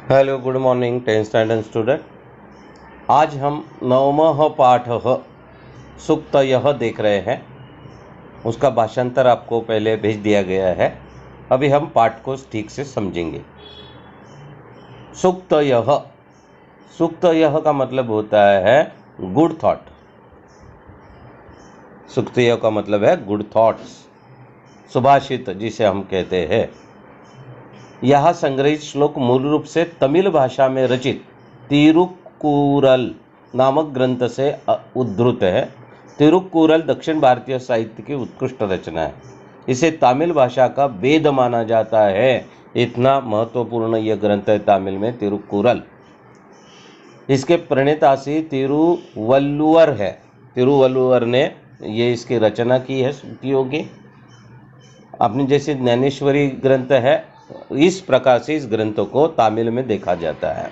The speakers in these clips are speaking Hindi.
Hello, good morning 10th standard student. आज हम नवमः पाठः सूक्तयः देख रहे हैं। उसका भाषांतर आपको पहले भेज दिया गया है। अभी हम पाठ को ठीक से समझेंगे। सूक्तयः, सूक्तयः का मतलब होता है गुड थॉट। सूक्तयः का मतलब है गुड थॉट्स, सुभाषित जिसे हम कहते हैं। यह संग्रहित श्लोक मूल रूप से तमिल भाषा में रचित तिरुक्कुरल नामक ग्रंथ से उद्धृत है। तिरुक्कुरल दक्षिण भारतीय साहित्य की उत्कृष्ट रचना है। इसे तमिल भाषा का वेद माना जाता है। इतना महत्वपूर्ण यह ग्रंथ है तमिल में, तिरुक्कुरल। इसके प्रणेता से तिरुवल्लुवर है। तिरुवल्लुवर ने ये इसकी रचना की है सूक्तियों की। अपनी जैसे ज्ञानेश्वरी ग्रंथ है, इस प्रकार से इस ग्रंथों को तमिल में देखा जाता है।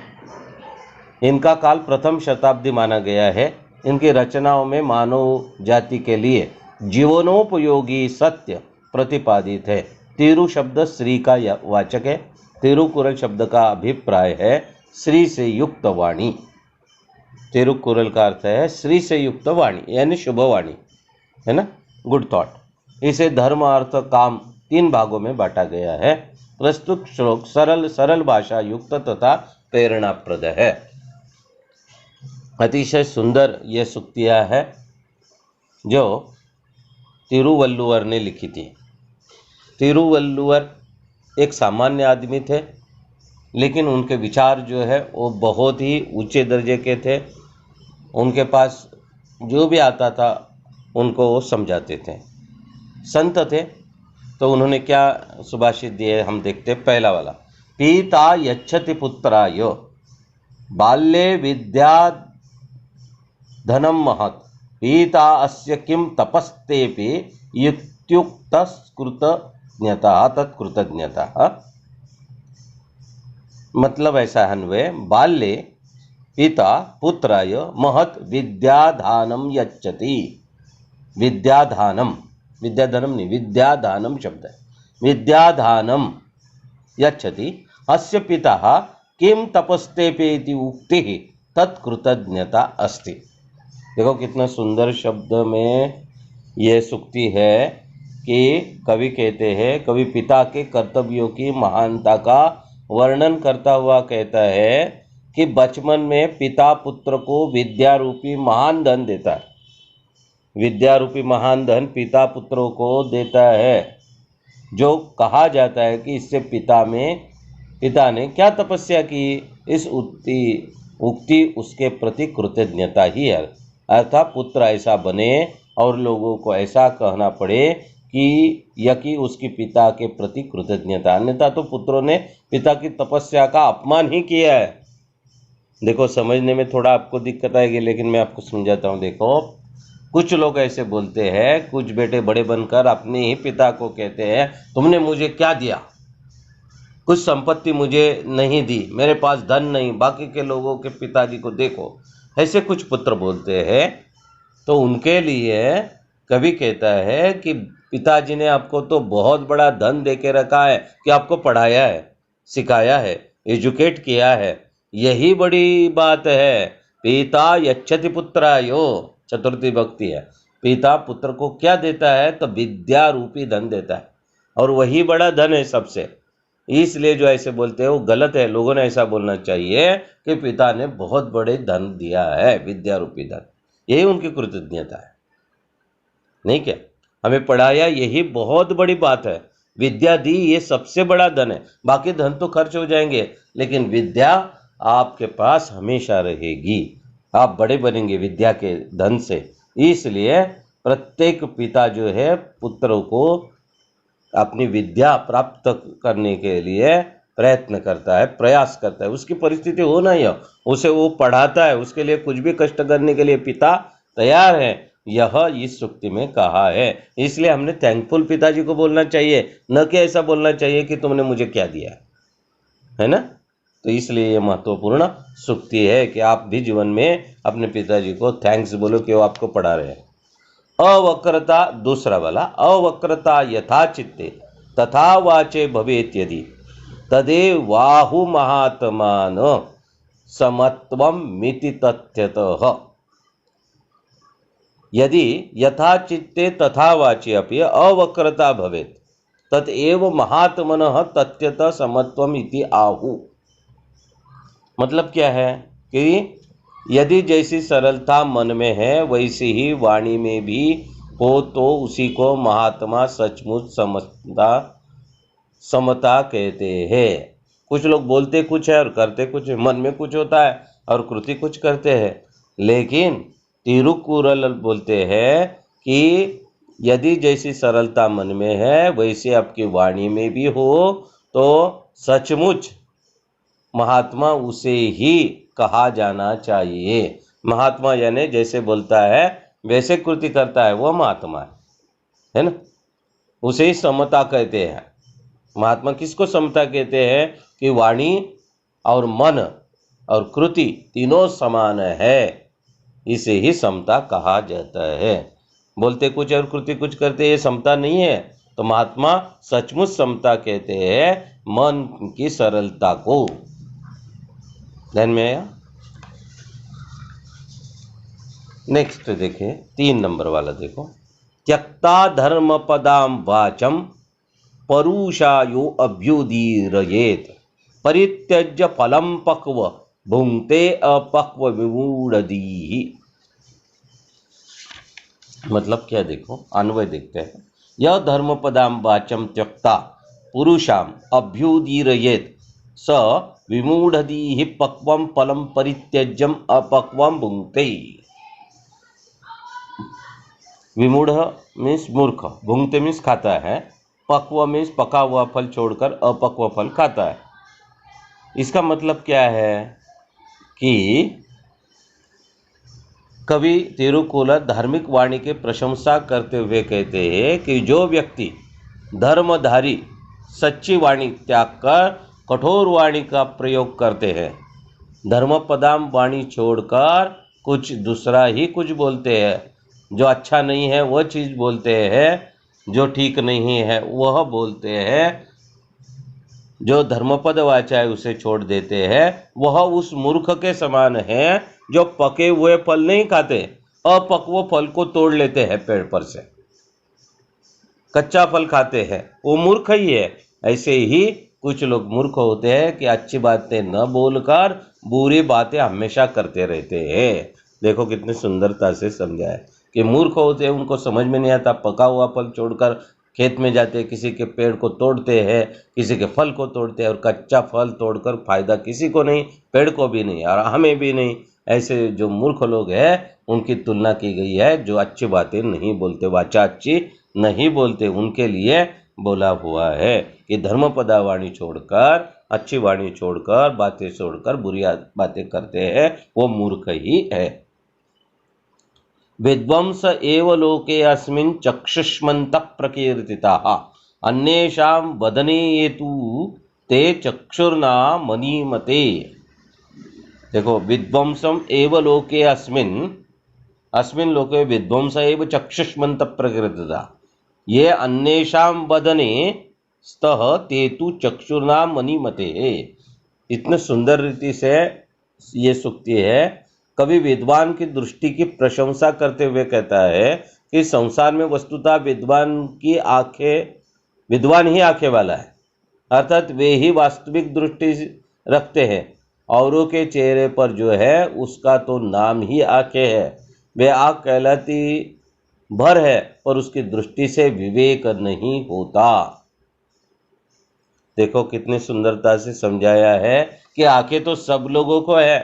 इनका काल प्रथम शताब्दी माना गया है। इनकी रचनाओं में मानव जाति के लिए जीवनोपयोगी सत्य प्रतिपादित है। तिरु शब्द श्री का वाचक है। तिरुकुरल शब्द का अभिप्राय है श्री से युक्त वाणी। तिरुकुरल का अर्थ है श्री से युक्त वाणी, यानी शुभ वाणी, है ना, गुड थॉट। इसे धर्म, अर्थ, काम 3 भागों में बांटा गया है। प्रस्तुत श्लोक सरल भाषा युक्त तथा प्रेरणाप्रद है। अतिशय सुंदर ये सूक्तियाँ है जो तिरुवल्लुवर ने लिखी थी। तिरुवल्लुवर एक सामान्य आदमी थे, लेकिन उनके विचार जो है वो बहुत ही ऊंचे दर्जे के थे। उनके पास जो भी आता था उनको वो समझाते थे। संत थे, तो उन्होंने क्या सुभाषित दिए हम देखते। पहला वाला, पिता यच्छति पुत्राय बाल्ये विद्या धनम महत् पिता अस्य किम तपस्तेपि युक्त्युक्तस्कृतज्ञता तत्कृतज्ञता। मतलब ऐसा अन्वय, बाल्ये पिता पुत्राय महत् विद्यादानम यच्छति। विद्यादानम, विद्याधनम नहीं, विद्यादानम शब्द है। विद्यादानम यच्छति अस्य पिता किम तपस्तेपेति उक्ति तत्कृतज्ञता अस्ति। देखो कितना सुंदर शब्द में यह सूक्ति है कि कवि कहते हैं, कवि पिता के कर्तव्यों की महानता का वर्णन करता हुआ कहता है कि बचपन में पिता पुत्र को विद्या रूपी महान धन देता है। विद्या रूपी महान धन पिता पुत्रों को देता है, जो कहा जाता है कि इससे पिता ने क्या तपस्या की, इस उक्ति उसके प्रति कृतज्ञता ही है। अर्थात पुत्र ऐसा बने और लोगों को ऐसा कहना पड़े कि उसकी पिता के प्रति कृतज्ञता, अन्यथा तो पुत्रों ने पिता की तपस्या का अपमान ही किया है। देखो समझने में थोड़ा आपको दिक्कत आएगी, लेकिन मैं आपको समझाता हूँ। देखो कुछ लोग ऐसे बोलते हैं, कुछ बेटे बड़े बनकर अपने ही पिता को कहते हैं तुमने मुझे क्या दिया, कुछ संपत्ति मुझे नहीं दी, मेरे पास धन नहीं, बाकी के लोगों के पिताजी को देखो। ऐसे कुछ पुत्र बोलते हैं। तो उनके लिए कवि कहता है कि पिताजी ने आपको तो बहुत बड़ा धन दे के रखा है कि आपको पढ़ाया है, सिखाया है, एजुकेट किया है, यही बड़ी बात है। पिता यच्छति पुत्रायो, चतुर्थी भक्ति है। पिता पुत्र को क्या देता है, तो विद्या रूपी धन देता है, और वही बड़ा धन है सबसे। इसलिए जो ऐसे बोलते हैं वो गलत है। लोगों ने ऐसा बोलना चाहिए कि पिता ने बहुत बड़े धन दिया है, विद्या रूपी धन, यही उनकी कृतज्ञता है। नहीं क्या, हमें पढ़ाया, यही बहुत बड़ी बात है। विद्या दी, ये सबसे बड़ा धन है। बाकी धन तो खर्च हो जाएंगे, लेकिन विद्या आपके पास हमेशा रहेगी। आप बड़े बनेंगे विद्या के धन से। इसलिए प्रत्येक पिता जो है पुत्रों को अपनी विद्या प्राप्त करने के लिए प्रयत्न करता है, प्रयास करता है। उसकी परिस्थिति हो ना हो, उसे वो पढ़ाता है, उसके लिए कुछ भी कष्ट करने के लिए पिता तैयार है। यह इस सूक्ति में कहा है। इसलिए हमने थैंकफुल पिताजी को बोलना चाहिए, न कि ऐसा बोलना चाहिए कि तुमने मुझे क्या दिया, है ना। तो इसलिए यह महत्वपूर्ण सूक्ति है कि आप भी जीवन में अपने पिताजी को थैंक्स बोलो कि वो आपको पढ़ा रहे हैं। अवक्रता, दूसरा वाला, अवक्रता यथा चित्ते तथा वाचे भवेत यदि तदेवाहु महात्मान समत्वम मिति तथ्यतः। यदि यथा चित्ते तथा वाचि अपि अवक्रता भवेत् ततएव महात्मनः तथ्यतः समत्वम इति आहु। मतलब क्या है कि यदि जैसी सरलता मन में है वैसी ही वाणी में भी हो तो उसी को महात्मा सचमुच समता कहते हैं। कुछ लोग बोलते कुछ है और करते कुछ है, मन में कुछ होता है और कृति कुछ करते हैं। लेकिन तिरुकुरल बोलते हैं कि यदि जैसी सरलता मन में है वैसे आपकी वाणी में भी हो तो सचमुच महात्मा उसे ही कहा जाना चाहिए। महात्मा यानी जैसे बोलता है वैसे कृति करता है वो महात्मा है ना, उसे ही समता कहते हैं। महात्मा किसको समता कहते हैं कि वाणी और मन और कृति तीनों समान है, इसे ही समता कहा जाता है। बोलते कुछ और कृति कुछ करते ये समता नहीं है, तो महात्मा सचमुच समता कहते हैं मन की सरलता को। ध्यान में आया। नेक्स्ट देखें 3 नंबर वाला देखो। त्यक्ता धर्म पदाम वाचम परुषायो अभ्युदीरयेत परित्यज्य फलम पक्व भुंक्ते अपक्व विमूढ़धीः। मतलब क्या देखो, अन्वय देखते हैं। यह धर्म पदाम वाचम त्यक्ता पुरुषाम अभ्युदीरयेत स विमूढ़धीः पक्वम फलम परित्यज्यम अपक्वम भुंक्ते। विमूढ़ मीन्स मूर्ख, भुंक्ते मीन्स खाता है, पक्व मीन्स पका हुआ फल छोड़कर अपक्व फल खाता है। इसका मतलब क्या है कि कवि तिरुकुल धार्मिक वाणी की प्रशंसा करते हुए कहते हैं कि जो व्यक्ति धर्मधारी सच्ची वाणी त्याग कर कठोर वाणी का प्रयोग करते हैं, धर्मपदाम वाणी छोड़कर कुछ दूसरा ही कुछ बोलते हैं, जो अच्छा नहीं है वह चीज़ बोलते हैं, जो ठीक नहीं है वह बोलते हैं, जो धर्मपद वाचा है उसे छोड़ देते हैं, वह उस मूर्ख के समान है जो पके हुए फल नहीं खाते, अपक्व फल को तोड़ लेते हैं पेड़ पर से, कच्चा फल खाते हैं, वो मूर्ख ही है। ऐसे ही कुछ लोग मूर्ख होते हैं कि अच्छी बातें न बोलकर बुरी बातें हमेशा करते रहते हैं। देखो कितनी सुंदरता से समझा है कि मूर्ख होते हैं, उनको समझ में नहीं आता, पका हुआ फल छोड़कर खेत में जाते हैं, किसी के पेड़ को तोड़ते हैं, किसी के फल को तोड़ते हैं और कच्चा फल तोड़कर फायदा किसी को नहीं, पेड़ को भी नहीं और हमें भी नहीं। ऐसे जो मूर्ख लोग हैं उनकी तुलना की गई है जो अच्छी बातें नहीं बोलते, वाचा अच्छी नहीं बोलते, उनके लिए बोला हुआ है कि धर्मपदा वाणी छोड़कर, अच्छी वाणी छोड़कर, बातें छोड़कर बुरी बातें करते हैं वो मूर्ख ही है। विध्वंस एव लोके अस्मिन् चक्षुष्मन्तः प्रकीर्तिताः अन्येषां वदने ये तु ते चक्षुर्ना मनीमते। देखो विध्वंसम एव लोके अस्मिन् लोके विध्वंस एव चक्षुष्मन्तः प्रकीर्तिताः ये अन्येषां वदने स्तः ते तु चक्षुर्ना मनीमते। इतने सुंदर रीति से ये सूक्ति है। कवि विद्वान की दृष्टि की प्रशंसा करते हुए कहता है कि संसार में वस्तुतः विद्वान ही आंखें वाला है, अर्थात वे ही वास्तविक दृष्टि रखते हैं। औरों के चेहरे पर जो है उसका तो नाम ही आंखें है, वे आंख कहलाती भर है पर उसकी दृष्टि से विवेक नहीं होता। देखो कितनी सुंदरता से समझाया है कि आंखें तो सब लोगों को है,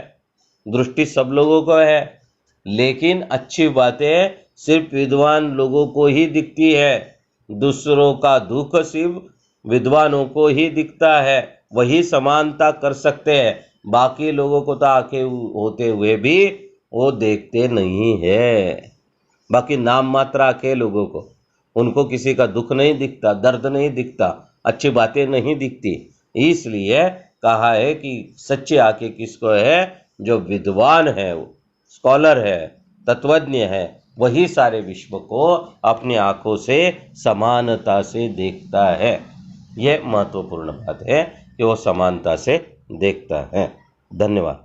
दृष्टि सब लोगों को है, लेकिन अच्छी बातें सिर्फ विद्वान लोगों को ही दिखती है, दूसरों का दुख सिर्फ विद्वानों को ही दिखता है, वही समानता कर सकते हैं। बाकी लोगों को तो आंखें होते हुए भी वो देखते नहीं है। बाकी नाम मात्र आंखें लोगों को, उनको किसी का दुख नहीं दिखता, दर्द नहीं दिखता, अच्छी बातें नहीं दिखती। इसलिए कहा है कि सच्ची आंखें किसको है, जो विद्वान है, स्कॉलर है, तत्वज्ञ है, वही सारे विश्व को अपनी आंखों से समानता से देखता है। यह महत्वपूर्ण बात है कि वो समानता से देखता है। धन्यवाद।